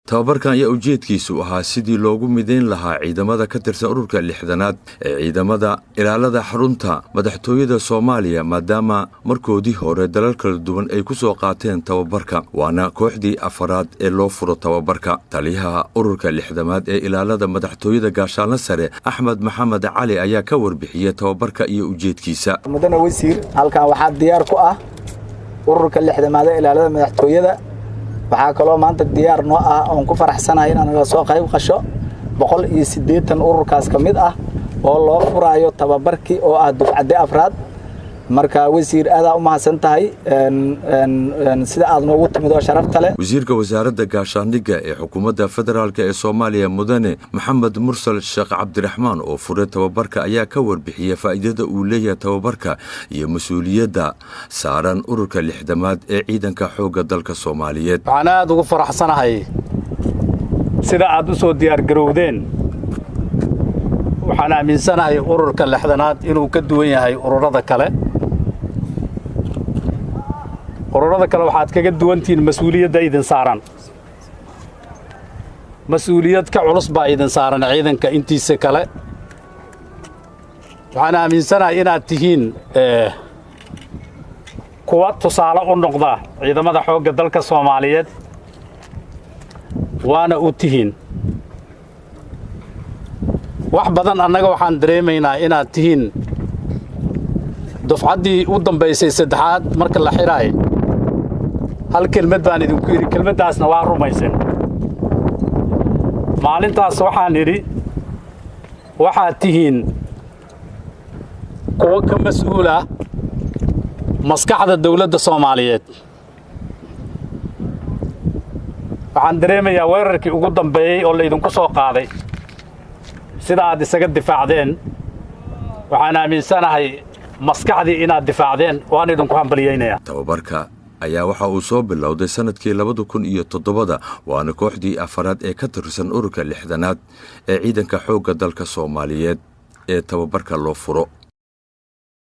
tababarkan ayaa ujeedkiisu ahaa sidii loogu mideyn lahaa ciidamada ka tirsan ururka lixdanaad ee ciidamada ilaalada xarunta madaxtooyada Soomaaliya maadaama markoodii hore dalal kala duwan ay ku soo qaateen tababarka waana kooxdii afaraad ee loo furo tababarka taliyaha ururka lixdanaad ee ilaalada madaxtooyada gaashaanle sare Axmed Maxamed Cali ayaa ka warbixiyay tababarka iyo ujeedkiisa mudane wasiir halkan waxa diyaar ku ah ururka lixdanaad ee ilaalada madaxtooyada waxaa kaloo maanta diyaar noo ah oo ku faraxsanahay inaan naga soo qayb qasho 180 ururkaas kamid ah oo loo furaayo tababarkii oo ah dufcadde afraad marka wasiir aad u mahadsan tahay sida aad noogu timid oo sharafta leh wasiirka wasaaradda gaashaandhigga ee xukuumadda federaalka ee Soomaaliya mudane Maxamed Mursal Sheekh Cabdiraxmaan oo furay tababarka ayaa ka warbixiyay faa'iidada uu leeyahay tababarka iyo mas'uuliyadda saaran ururka lixdanaad ee ciidanka xoogga dalka Soomaaliyeed waxaan aad ugu faraxsanahay sida aad u soo diyaar garowdeen waxaan aaminsanahay ururka lixdanaad inuu ka duwan yahay ururada kale waxaad kaga duwantiin mas'uuliyadda idin saaran mas'uuliyad ka culus baa idin saaran ciidanka intiisa kale waxaan aaminsanahay inaad tihiin kuwa tusaale u noqda ciidamada xoogga dalka Soomaaliyeed waana u tihiin wax badan annaga waxaan dareemaynaa inaad tihiin dufcaddii u dambaysay saddexaad marka la xiraay hal kelmad baan idinku yiri kelmaddaasna waa rumaysan maalintaas waxaan yiri waxaad tihiin kuwa ka mas'uula maskaxda dawladda Soomaaliyeed waxaan dareemayaa weerarkii ugu dambeeyay oo la idinku soo qaaday sida aad isaga difaacdeen waxaan aaminsanahay maskaxdii inaad difaacdeen waan idinku hambaliyeynayaa tababarka ayaa waxa uu soo bilowday sanadkii 2007 waana kooxdii afaraad ee ka tirsan ururka lixdanaad ee ciidanka xoogga dalka Soomaaliyeed ee tababarka loo furo